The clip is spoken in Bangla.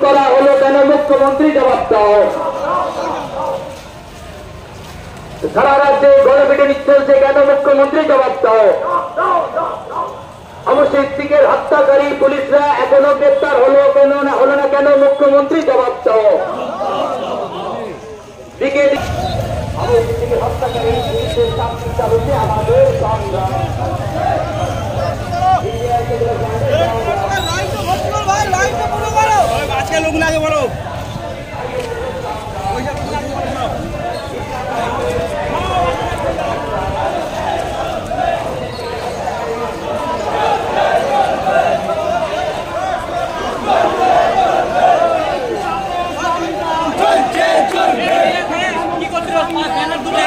করা হলো কেন? মুখ্যমন্ত্রী জবাব দাও। সারা রাজ্যে গণপিটুনি চলছে কেন? মুখ্যমন্ত্রী জবাব দাও। অবশ্যই সিদ্দিকের হত্যাকারী পুলিশরা এখনো গ্রেপ্তার হলো কেন না হলো না কেন? মুখ্যমন্ত্রী জবাব দাও। দিকে সিদ্দিকের হত্যাকারী পুলিশের শাস্তি চালুতে আমাদের সংগ্রাম। আজকে লোক লাগে বলো কি করতে ব্যানার দুটো